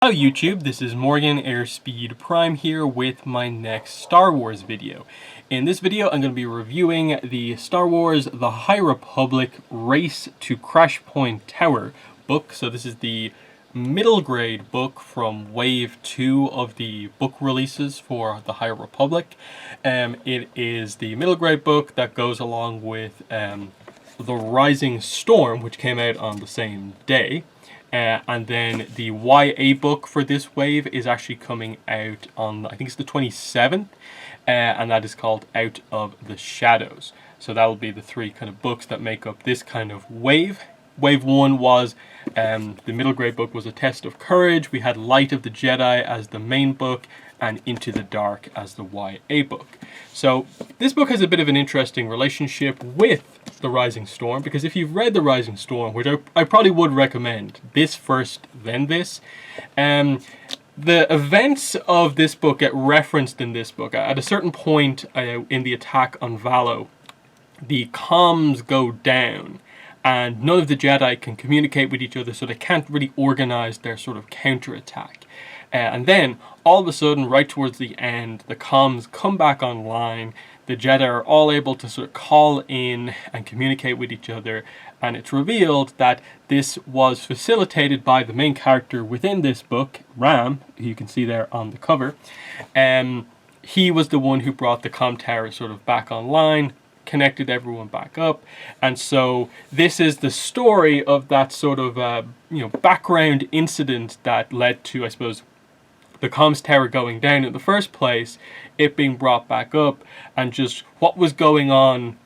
Hello YouTube, this is Morgan Airspeed Prime here with my next Star Wars video. In this video I'm going to be reviewing the Star Wars The High Republic Race to Crashpoint Tower book. So this is the middle grade book from Wave 2 of the book releases for The High Republic. It is the middle grade book that goes along with The Rising Storm, which came out on the same day. And then the YA book for this wave is actually coming out on, I think it's the 27th, and that is called Out of the Shadows. So that will be the three kind of books that make up this kind of wave. Wave 1 was, the middle grade book was A Test of Courage. We had Light of the Jedi as the main book, and Into the Dark as the YA book. So this book has a bit of an interesting relationship with The Rising Storm, because if you've read The Rising Storm, which I probably would recommend, this first, then this, the events of this book get referenced in this book. At a certain point in the attack on Valo, the comms go down, and none of the Jedi can communicate with each other, so they can't really organize their sort of counterattack. And then, all of a sudden, right towards the end, the comms come back online. The Jedi are all able to sort of call in and communicate with each other. And it's revealed that this was facilitated by the main character within this book, Ram, who you can see there on the cover. He was the one who brought the comm tower sort of back online, connected everyone back up. And so this is the story of that sort of background incident that led to, I suppose, the comms tower going down in the first place, it being brought back up, and just what was going on,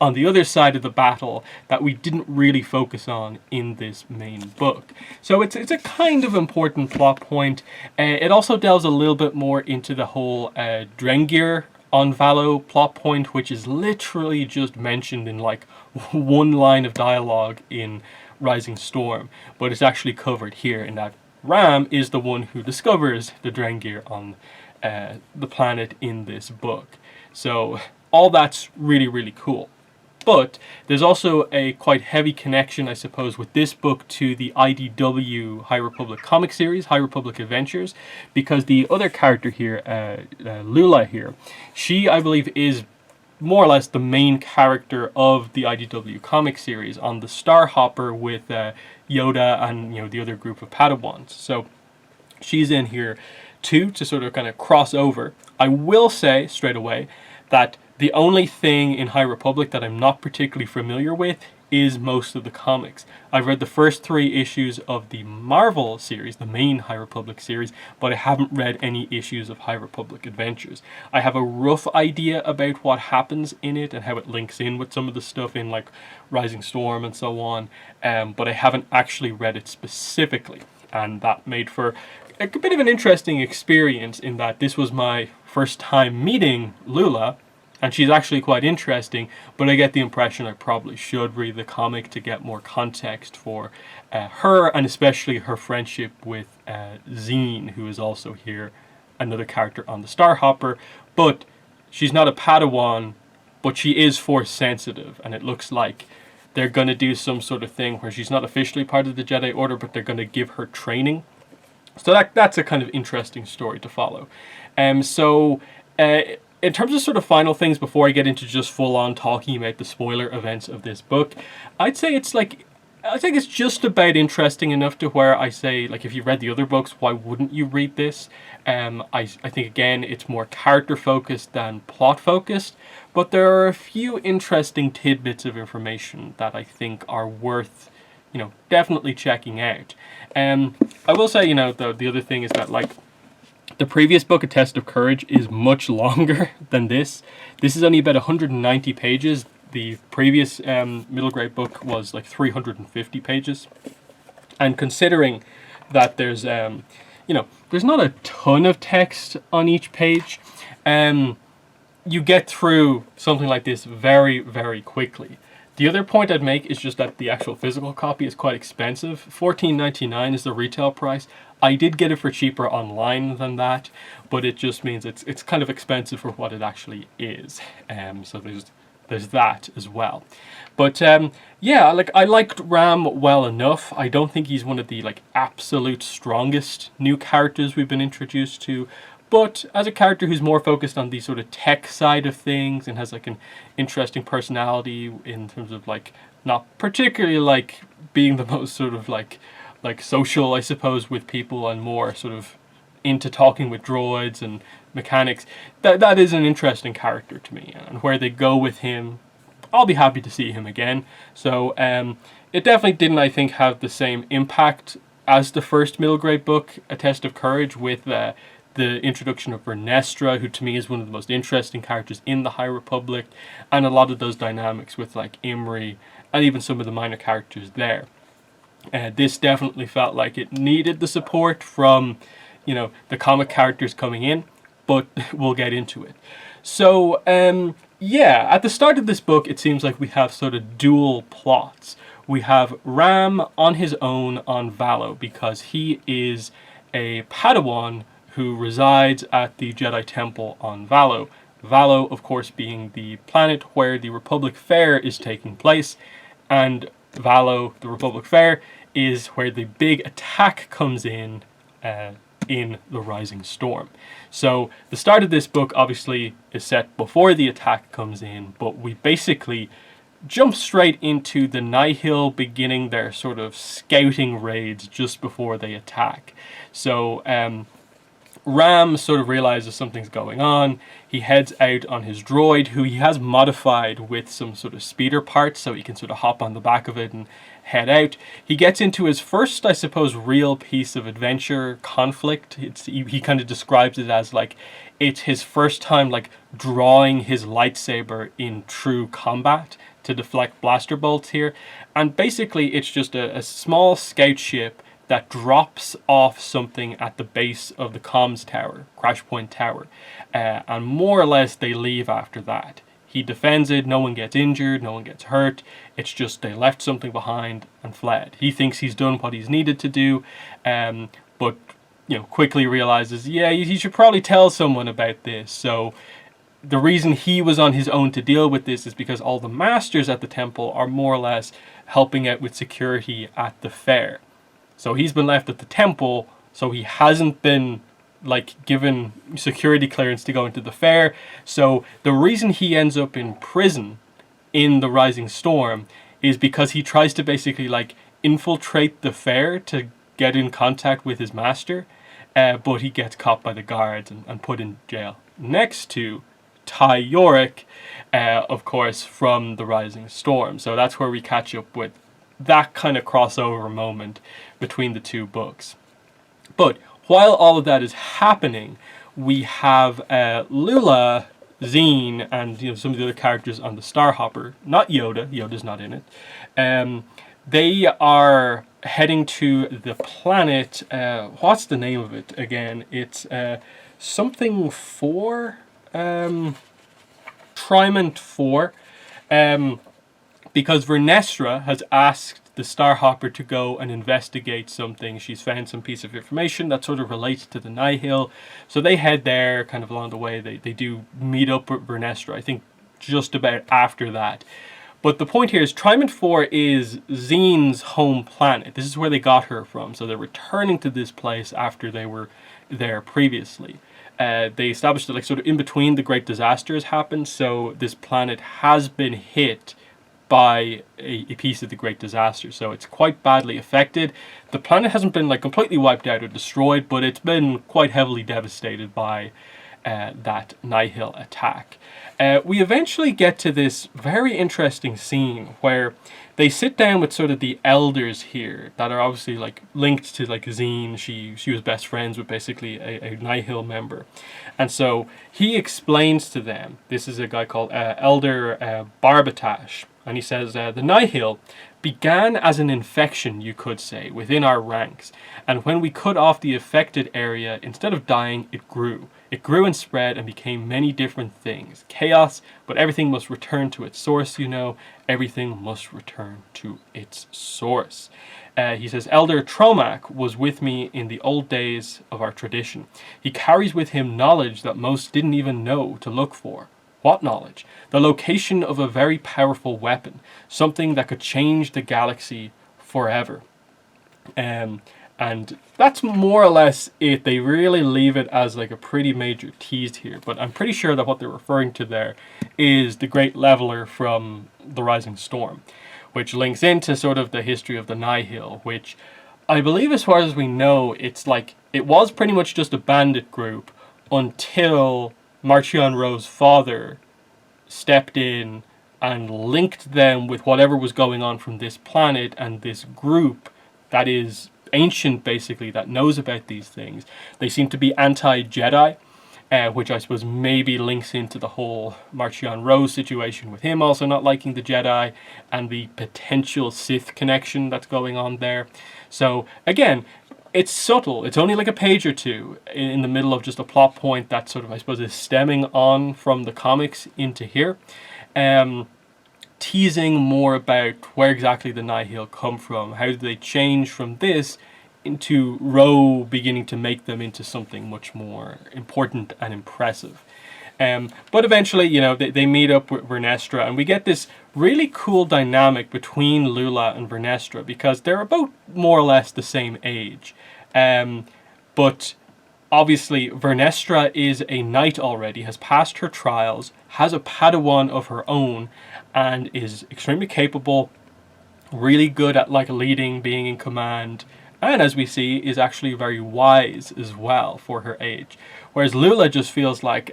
on the other side of the battle that we didn't really focus on in this main book. So it's a kind of important plot point. It also delves a little bit more into the whole Drengir on Valo plot point, which is literally just mentioned in like one line of dialogue in Rising Storm, but it's actually covered here in that Ram is the one who discovers the Drengir on the planet in this book. So all that's really, really cool. But there's also a quite heavy connection, I suppose, with this book to the IDW High Republic comic series, High Republic Adventures, because the other character here, Lula here, she, I believe, is more or less the main character of the IDW comic series on the Star Hopper with Yoda and the other group of Padawans. So she's in here too to sort of kind of cross over. I will say straight away that the only thing in High Republic that I'm not particularly familiar with is most of the comics. I've read the first 3 issues of the Marvel series, the main High Republic series, but I haven't read any issues of High Republic Adventures. I have a rough idea about what happens in it and how it links in with some of the stuff in like Rising Storm and so on, but I haven't actually read it specifically, and that made for a bit of an interesting experience in that this was my first time meeting Lula. And she's actually quite interesting, but I get the impression I probably should read the comic to get more context for her, and especially her friendship with Zine, who is also here, another character on the Star Hopper. But she's not a Padawan, but she is Force sensitive, and it looks like they're going to do some sort of thing where she's not officially part of the Jedi Order, but they're going to give her training. So that's a kind of interesting story to follow. In terms of sort of final things before I get into just full-on talking about the spoiler events of this book, I'd say it's just about interesting enough to where I say, like, if you read the other books, why wouldn't you read this? I think, again, it's more character-focused than plot-focused, but there are a few interesting tidbits of information that I think are worth, definitely checking out. I will say, the other thing is that, like, the previous book, A Test of Courage, is much longer than this. This is only about 190 pages. The previous middle grade book was like 350 pages. And considering that there's, there's not a ton of text on each page, you get through something like this very, very quickly. The other point I'd make is just that the actual physical copy is quite expensive. $14.99 is the retail price. I did get it for cheaper online than that, but it just means it's kind of expensive for what it actually is. So there's there's that as well. But yeah, like I liked Ram well enough. I don't think he's one of the like absolute strongest new characters we've been introduced to. But as a character who's more focused on the sort of tech side of things and has like an interesting personality in terms of like not particularly like being the most sort of like social, I suppose, with people, and more sort of into talking with droids and mechanics, that is an interesting character to me, and where they go with him, I'll be happy to see him again. So it definitely didn't, I think, have the same impact as the first middle grade book, A Test of Courage, with the introduction of Vernestra, who to me is one of the most interesting characters in the High Republic, and a lot of those dynamics with like Imri and even some of the minor characters there. This definitely felt like it needed the support from, you know, the comic characters coming in, but we'll get into it. So yeah, at the start of this book, it seems like we have sort of dual plots. We have Ram on his own on Valo because he is a Padawan who resides at the Jedi Temple on Valo. Valo, of course, being the planet where the Republic Fair is taking place, and Valo, the Republic Fair, is where the big attack comes in the Rising Storm. So the start of this book obviously is set before the attack comes in, but we basically jump straight into the Nihil beginning their sort of scouting raids just before they attack. So Ram sort of realizes something's going on. He heads out on his droid, who he has modified with some sort of speeder parts so he can sort of hop on the back of it and head out. He gets into his first, I suppose, real piece of adventure conflict. He kind of describes it as like it's his first time like drawing his lightsaber in true combat to deflect blaster bolts here. And basically it's just a small scout ship that drops off something at the base of the comms tower, Crashpoint Tower, and more or less they leave after that. He defends it, no one gets injured, no one gets hurt, it's just they left something behind and fled. He thinks he's done what he's needed to do, but you know, quickly realizes, yeah, he should probably tell someone about this. So the reason he was on his own to deal with this is because all the masters at the temple are more or less helping out with security at the fair. So he's been left at the temple, so he hasn't been like given security clearance to go into the fair. So the reason he ends up in prison in the Rising Storm is because he tries to basically like infiltrate the fair to get in contact with his master, but he gets caught by the guards and put in jail. Next to Ty Yorick, of course, from the Rising Storm. So that's where we catch up with that kind of crossover moment between the two books. But while all of that is happening, we have Lula, Zine, and you know some of the other characters on the Starhopper. Not Yoda. Yoda's not in it. They are heading to the planet. What's the name of it again? It's something 4. Trimet 4. Because Vernestra has asked the Starhopper to go and investigate something. She's found some piece of information that sort of relates to the Nihil. So they head there kind of along the way. They do meet up with Vernestra, I think just about after that. But the point here is Trimet 4 is Zine's home planet. This is where they got her from. So they're returning to this place after they were there previously. They established that like sort of in between the great disasters happened. So this planet has been hit by a piece of the great disaster, so it's quite badly affected. The planet hasn't been like completely wiped out or destroyed, but it's been quite heavily devastated by that Nihil attack. We eventually get to this very interesting scene where they sit down with sort of the elders here that are obviously like linked to like Zine. She was best friends with basically a Nihil member, and so he explains to them. This is a guy called Elder Barbatash. And he says, the Nihil began as an infection, you could say, within our ranks. And when we cut off the affected area, instead of dying, it grew. It grew and spread and became many different things. Chaos, but everything must return to its source, you know. Everything must return to its source. He says, Elder Tromac was with me in the old days of our tradition. He carries with him knowledge that most didn't even know to look for. What knowledge? The location of a very powerful weapon, something that could change the galaxy forever. And that's more or less it. They really leave it as like a pretty major tease here, but I'm pretty sure that what they're referring to there is the Great Leveler from The Rising Storm, which links into sort of the history of the Nihil, which I believe, as far as we know, it's like it was pretty much just a bandit group until Marchion Ro's father stepped in and linked them with whatever was going on from this planet and this group that is ancient, basically, that knows about these things. They seem to be anti-Jedi, which I suppose maybe links into the whole Marchion Ro situation with him also not liking the Jedi and the potential Sith connection that's going on there. So again, it's subtle. It's only like a page or two in the middle of just a plot point that sort of, I suppose, is stemming on from the comics into here. Teasing more about where exactly the Nihil come from. How do they change from this into Ro beginning to make them into something much more important and impressive. But eventually, you know, they meet up with Vernestra, and we get this really cool dynamic between Lula and Vernestra, because they're about more or less the same age. But obviously, Vernestra is a knight already, has passed her trials, has a Padawan of her own, and is extremely capable, really good at like leading, being in command, and as we see, is actually very wise as well for her age. Whereas Lula just feels like,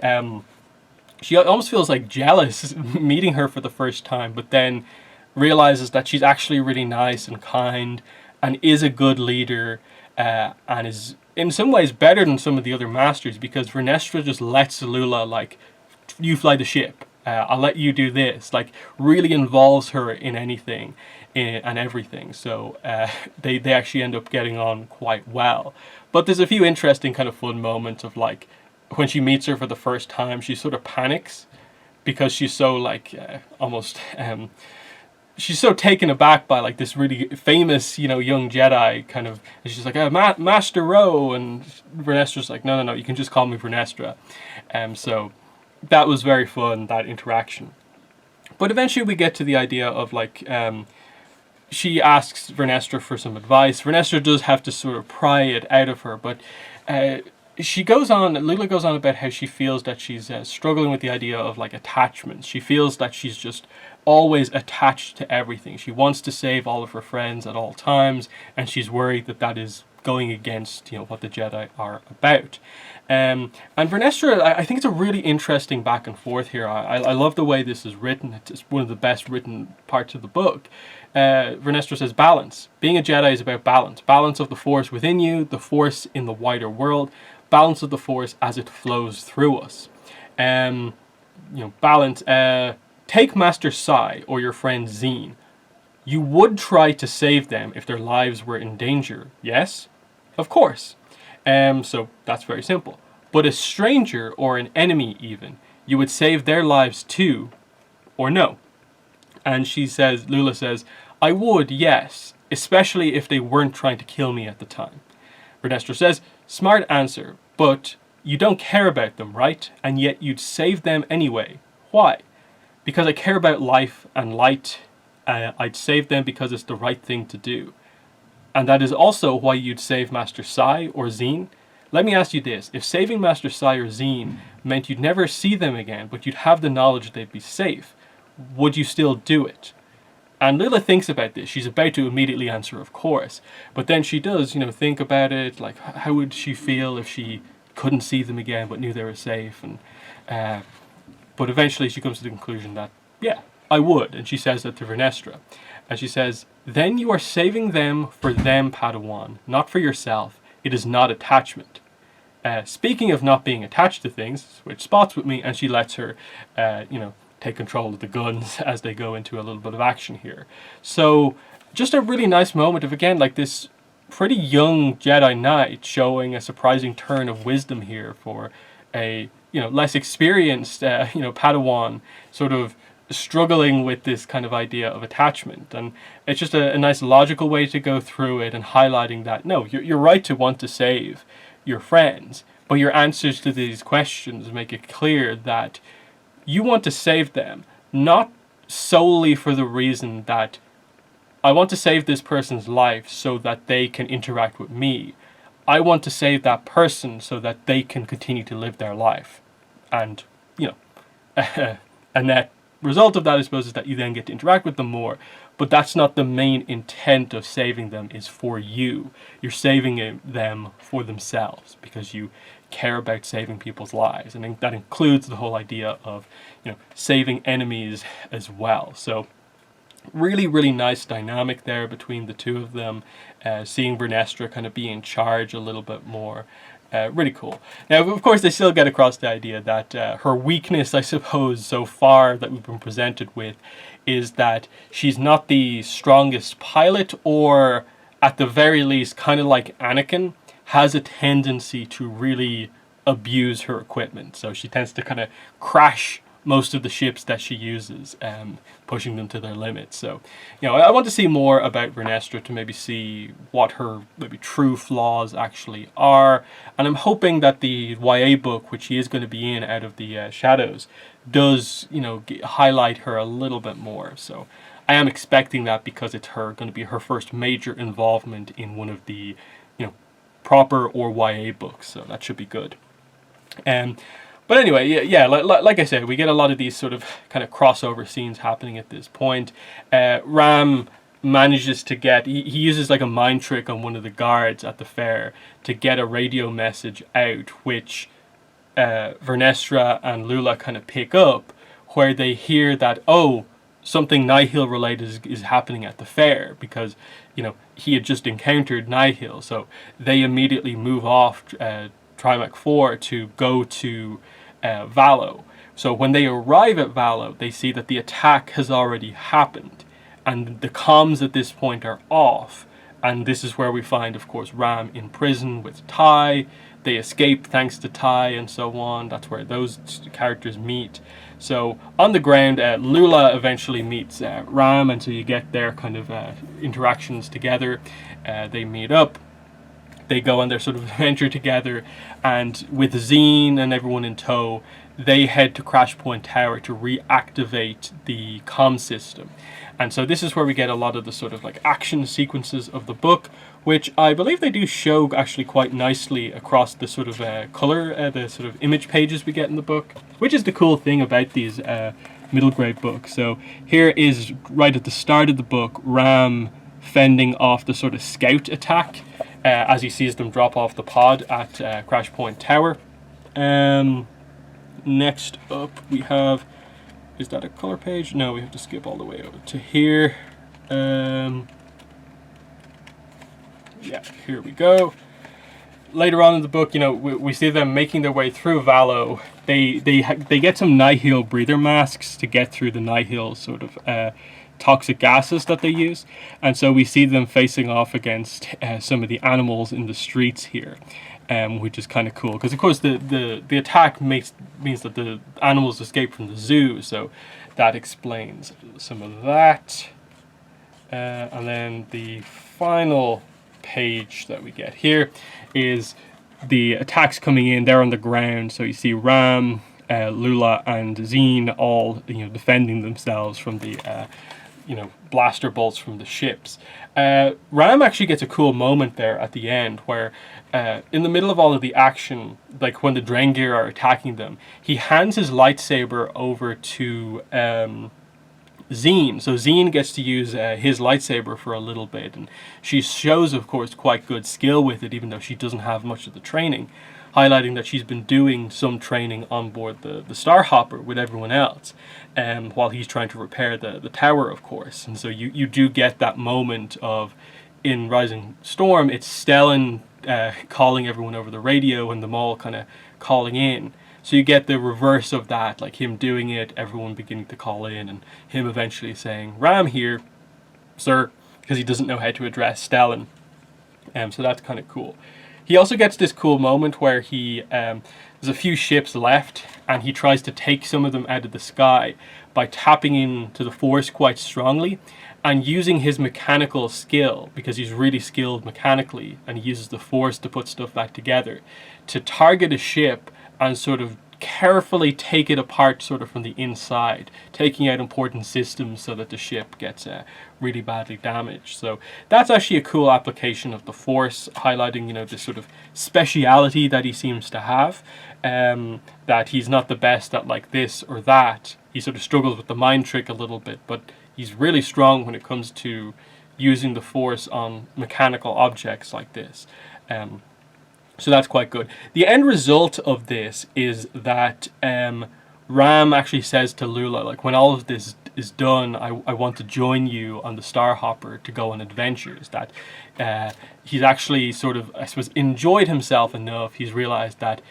she almost feels like jealous meeting her for the first time, but then realizes that she's actually really nice and kind, and is a good leader, and is in some ways better than some of the other masters, because Vernestra just lets Lula, like, you fly the ship, I'll let you do this, like, really involves her in anything and everything. So they actually end up getting on quite well. But there's a few interesting kind of fun moments of, like, when she meets her for the first time, she sort of panics because she's so, like, almost she's so taken aback by, like, this really famous, you know, young Jedi kind of, and she's like, Master Ro, and Vernestra's like, no, you can just call me Vernestra. So that was very fun, that interaction. But eventually we get to the idea of, like, she asks Vernestra for some advice. Vernestra does have to sort of pry it out of her, but Lula goes on about how she feels that she's struggling with the idea of, like, attachments. She feels that she's just always attached to everything. She wants to save all of her friends at all times, and she's worried that that is going against, you know, what the Jedi are about. And Vernestra, I think it's a really interesting back and forth here. I love the way this is written. It's one of the best written parts of the book. Vernestra says balance. Being a Jedi is about balance. Balance of the Force within you, the Force in the wider world, balance of the Force as it flows through us. You know, balance. Take Master Sai or your friend Zine. You would try to save them if their lives were in danger, yes? Of course. So that's very simple. But a stranger or an enemy even, you would save their lives too, or no? And Lula says, I would, yes, especially if they weren't trying to kill me at the time. Vernestra says, smart answer, but you don't care about them, right? And yet you'd save them anyway. Why? Because I care about life and light. I'd save them because it's the right thing to do. And that is also why you'd save Master Sai or Zine. Let me ask you this. If saving Master Sai or Zine meant you'd never see them again, but you'd have the knowledge they'd be safe, would you still do it? And Lila thinks about this. She's about to immediately answer, of course. But then she does, you know, think about it. Like, how would she feel if she couldn't see them again but knew they were safe? And but eventually she comes to the conclusion that, yeah, I would. And she says that to Vernestra. And she says, then you are saving them for them, Padawan, not for yourself. It is not attachment. Speaking of not being attached to things, which spots with me, and she lets her, you know, take control of the guns as they go into a little bit of action here. So just a really nice moment of, again, like this pretty young Jedi Knight showing a surprising turn of wisdom here for a, you know, less experienced, you know, Padawan sort of struggling with this kind of idea of attachment. And it's just a nice logical way to go through it and highlighting that, no, you're right to want to save your friends, but your answers to these questions make it clear that you want to save them, not solely for the reason that I want to save this person's life so that they can interact with me. I want to save that person so that they can continue to live their life. And, you know, a net result of that, I suppose, is that you then get to interact with them more. But that's not the main intent of saving them, is for you. You're saving them for themselves because you care about saving people's lives. And that includes the whole idea of, you know, saving enemies as well. So really, really nice dynamic there between the two of them. Seeing Vernestra kind of be in charge a little bit more. Really cool. Now, of course, they still get across the idea that her weakness, I suppose, so far that we've been presented with, is that she's not the strongest pilot, or at the very least, kind of like Anakin, has a tendency to really abuse her equipment. So she tends to kind of crash most of the ships that she uses, pushing them to their limits. So, you know, I want to see more about Vernestra, to maybe see what her maybe true flaws actually are. And I'm hoping that the YA book, which she is going to be in, Out of the Shadows, does, you know, highlight her a little bit more. So I am expecting that, because it's going to be her first major involvement in one of the, you know, proper or YA books. So that should be good. But anyway, yeah, like I said, we get a lot of these sort of kind of crossover scenes happening at this point. Ram manages to get, he uses like a mind trick on one of the guards at the fair to get a radio message out, which Vernestra and Lula kind of pick up, where they hear that, oh, something Nihil related is happening at the fair, because, you know, he had just encountered Nihil. So they immediately move off Trimet 4 to go to Valo. So when they arrive at Valo, they see that the attack has already happened, and the comms at this point are off. And this is where we find, of course, Ram in prison with Tai. They escape thanks to Tai and so on. That's where those characters meet. So on the ground, Lula eventually meets Ram, and so you get their kind of interactions together. They meet up. They go on their sort of adventure together, and with Zine and everyone in tow, they head to Crashpoint Tower to reactivate the comm system. And so this is where we get a lot of the sort of like action sequences of the book, which I believe they do show actually quite nicely across the sort of color, the sort of image pages we get in the book, which is the cool thing about these middle grade books. So here is, right at the start of the book, Ram fending off the sort of scout attack as he sees them drop off the pod at Crashpoint Tower. Next up we have, is that a color page? No, we have to skip all the way over to here. Yeah, here we go. Later on in the book, you know, we see them making their way through Valo. They get some Nihil breather masks to get through the Nihil sort of toxic gases that they use, and so we see them facing off against some of the animals in the streets here, which is kind of cool, because of course the attack means that the animals escape from the zoo, so that explains some of that. And then the final page that we get here is the attacks coming in. They're on the ground, so you see Ram, Lula, and Zine all, you know, defending themselves from the you know, blaster bolts from the ships. Ram actually gets a cool moment there at the end, where in the middle of all of the action, like when the Drengir are attacking them, he hands his lightsaber over to Zine. So Zine gets to use his lightsaber for a little bit, and she shows, of course, quite good skill with it, even though she doesn't have much of the training, highlighting that she's been doing some training on board the Starhopper with everyone else, while he's trying to repair the tower, of course. And so you do get that moment of, in Rising Storm, it's Stellan calling everyone over the radio and them all kind of calling in. So you get the reverse of that, like him doing it, everyone beginning to call in, and him eventually saying, "Ram here, sir," because he doesn't know how to address Stellan. So that's kind of cool. He also gets this cool moment where he there's a few ships left, and he tries to take some of them out of the sky by tapping into the Force quite strongly and using his mechanical skill, because he's really skilled mechanically, and he uses the Force to put stuff back together, to target a ship and sort of carefully take it apart sort of from the inside, taking out important systems so that the ship gets really badly damaged. So that's actually a cool application of the Force, highlighting, you know, this sort of speciality that he seems to have, that he's not the best at like this or that. He sort of struggles with the mind trick a little bit, but he's really strong when it comes to using the Force on mechanical objects like this. So that's quite good. The end result of this is that Ram actually says to Lula, like, when all of this is done, I want to join you on the Starhopper to go on adventures. That he's actually sort of, I suppose, enjoyed himself enough. He's realized that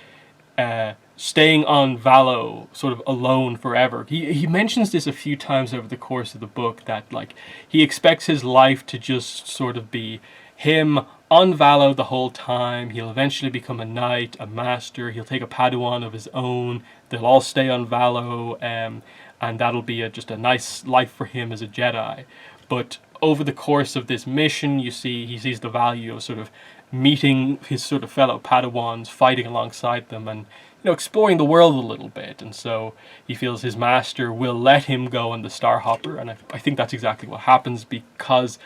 staying on Valo sort of alone forever. He mentions this a few times over the course of the book, that like he expects his life to just sort of be him on Valo the whole time. He'll eventually become a knight, a master. He'll take a Padawan of his own. They'll all stay on Valo, and that'll be just a nice life for him as a Jedi. But over the course of this mission, he sees the value of sort of meeting his sort of fellow Padawans, fighting alongside them, and, you know, exploring the world a little bit. And so he feels his master will let him go on the Starhopper, and I think that's exactly what happens, because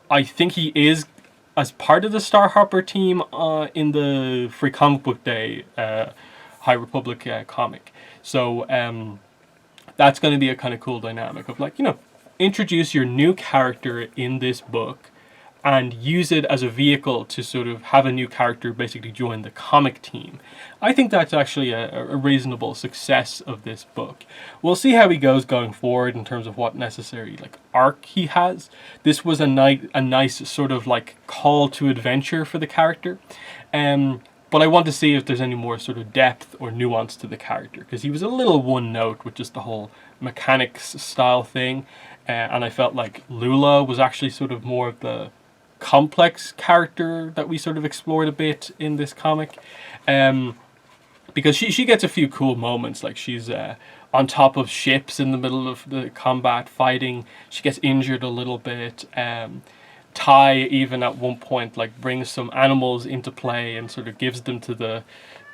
I think he is as part of the Starhopper team in the Free Comic Book Day High Republic comic. So that's going to be a kind of cool dynamic of, like, you know, introduce your new character in this book and use it as a vehicle to sort of have a new character basically join the comic team. I think that's actually a reasonable success of this book. We'll see how he goes going forward in terms of what necessary like arc he has. This was a nice sort of like call to adventure for the character. But I want to see if there's any more sort of depth or nuance to the character, because he was a little one note with just the whole mechanics style thing. And I felt like Lula was actually sort of more of the complex character that we sort of explored a bit in this comic, because she gets a few cool moments, like she's on top of ships in the middle of the combat fighting. She gets injured a little bit. Ty even at one point like brings some animals into play and sort of gives them to the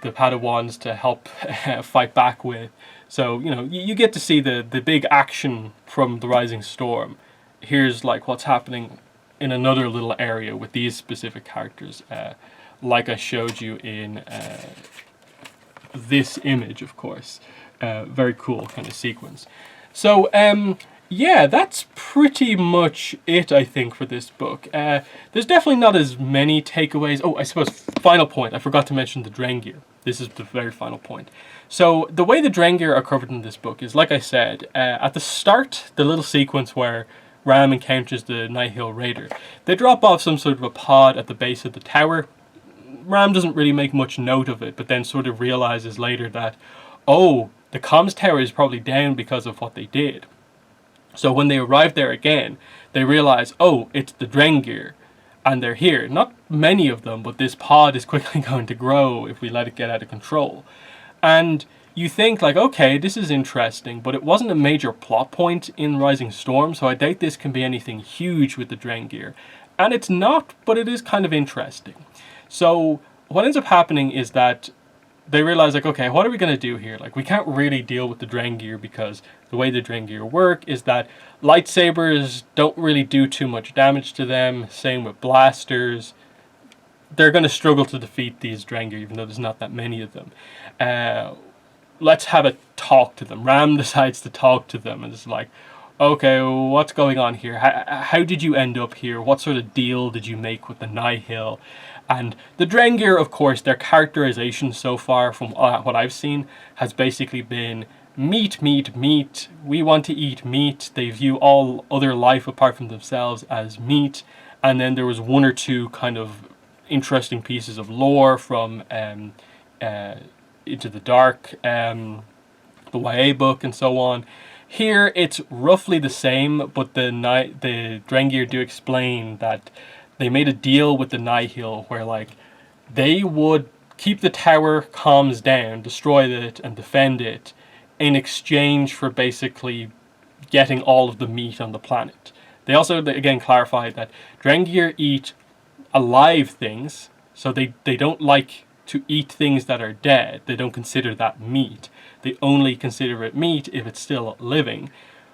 Padawans to help fight back with. So, you know, you get to see the big action from the Rising Storm. Here's like what's happening in another little area with these specific characters, like I showed you in this image, of course. Very cool kind of sequence. So yeah, that's pretty much it, I think, for this book. There's definitely not as many takeaways. Oh, I suppose final point, I forgot to mention the Drengir. This is the very final point. So the way the Drengir are covered in this book is, like I said, at the start, the little sequence where Ram encounters the Nihil Raider, they drop off some sort of a pod at the base of the tower. Ram doesn't really make much note of it, but then sort of realizes later that, oh, the comms tower is probably down because of what they did. So when they arrive there again, they realize, oh, it's the Drengir, and they're here. Not many of them, but this pod is quickly going to grow if we let it get out of control. And you think, like, okay, this is interesting, but it wasn't a major plot point in Rising Storm, so I doubt this can be anything huge with the Drengir. And it's not, but it is kind of interesting. So what ends up happening is that they realize, like, okay, what are we going to do here? Like, we can't really deal with the Drengir, because the way the Drengir work is that lightsabers don't really do too much damage to them. Same with blasters. They're going to struggle to defeat these Drengir, even though there's not that many of them. Let's have a talk to them. Ram decides to talk to them, and it's like, okay, what's going on here? How did you end up here? What sort of deal did you make with the Nihil? And the Drengir, of course, their characterization so far, from what I've seen, has basically been meat, meat, meat. We want to eat meat. They view all other life apart from themselves as meat. And then there was one or two kind of interesting pieces of lore from Into the Dark, the YA book, and so on. Here it's roughly the same, but the Drengir do explain that they made a deal with the Nihil where, like, they would keep the tower comms down, destroy it, and defend it in exchange for basically getting all of the meat on the planet. They also, again, clarified that Drengir eat alive things, so they don't like to eat things that are dead. They don't consider that meat. They only consider it meat if it's still living.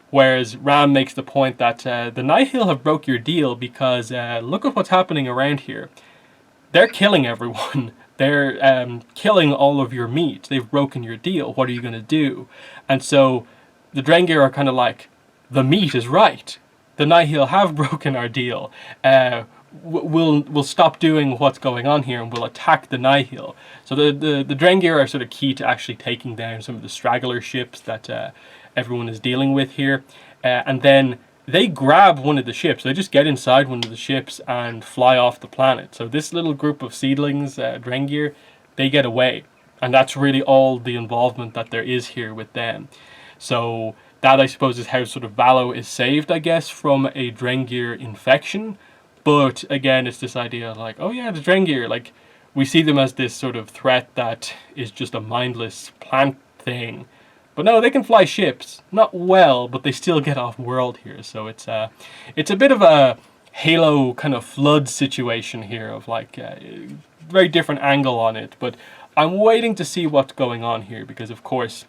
Whereas Ram makes the point that the Nihil have broke your deal because look at what's happening around here. They're killing everyone. They're killing all of your meat. They've broken your deal. What are you going to do? And so the Drengir are kind of like, the meat is right. The Nihil have broken our deal. We'll stop doing what's going on here and we'll attack the Nihil. So the Drengir are sort of key to actually taking down some of the straggler ships that everyone is dealing with here. And then they grab one of the ships. They just get inside one of the ships and fly off the planet. So this little group of seedlings, Drengir, they get away. And that's really all the involvement that there is here with them. So that, I suppose, is how sort of Valo is saved, I guess, from a Drengir infection. But again, it's this idea of like, oh yeah, the Drengir, like, we see them as this sort of threat that is just a mindless plant thing. But no, they can fly ships. Not well, but they still get off world here. So it's a bit of a Halo kind of flood situation here of like a very different angle on it. But I'm waiting to see what's going on here because, of course,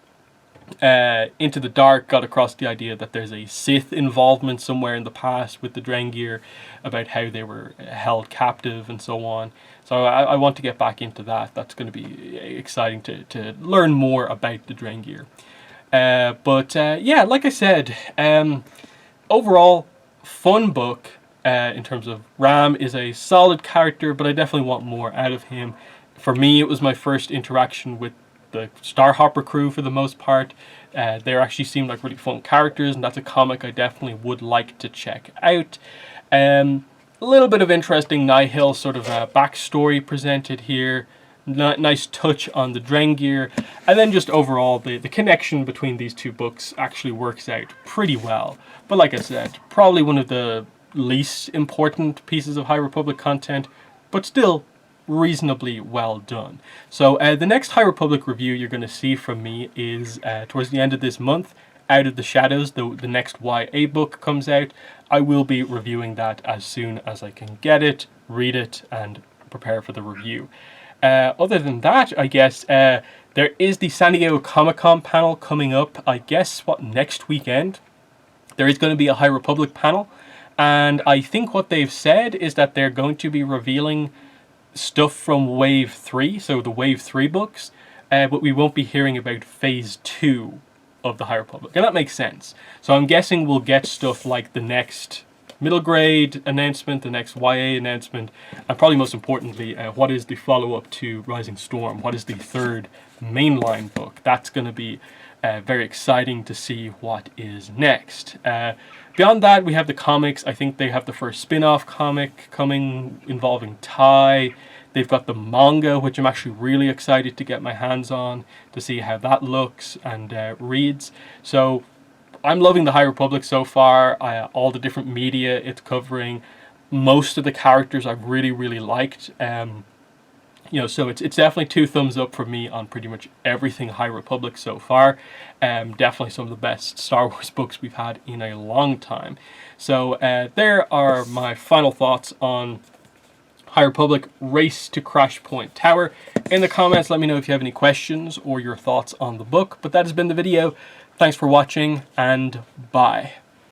Into the Dark got across the idea that there's a Sith involvement somewhere in the past with the Drengir about how they were held captive and so on. So I want to get back into that. That's going to be exciting to learn more about the Drengir. But yeah, like I said, overall, fun book in terms of Ram is a solid character, but I definitely want more out of him. For me, it was my first interaction with the Starhopper crew for the most part. They actually seemed like really fun characters, and that's a comic I definitely would like to check out. A little bit of interesting Nihil sort of backstory presented here. Nice touch on the Drengir, and then just overall the connection between these two books actually works out pretty well. But like I said, probably one of the least important pieces of High Republic content, but still reasonably well done. So the next High Republic review you're going to see from me is towards the end of this month. Out of the Shadows, the next YA book comes out. I will be reviewing that as soon as I can get it, read it, and prepare for the review. Other than that, I guess there is the San Diego Comic-Con panel coming up, I guess, next weekend? There is going to be a High Republic panel, and I think what they've said is that they're going to be revealing stuff from Wave 3, so the Wave 3 books, but we won't be hearing about Phase 2 of the High Republic, and that makes sense. So I'm guessing we'll get stuff like the next middle grade announcement, the next YA announcement, and probably most importantly, what is the follow-up to Rising Storm? What is the third mainline book? That's going to be very exciting to see what is next. Beyond that, we have the comics. I think they have the first spin-off comic coming involving Ty. They've got the manga, which I'm actually really excited to get my hands on to see how that looks and reads. So I'm loving the High Republic so far. All the different media it's covering. Most of the characters I've really, really liked. You know, so it's definitely 2 thumbs up for me on pretty much everything High Republic so far. Definitely some of the best Star Wars books we've had in a long time. So there are my final thoughts on High Republic Race to Crashpoint Tower. In the comments, let me know if you have any questions or your thoughts on the book. But that has been the video. Thanks for watching, and bye.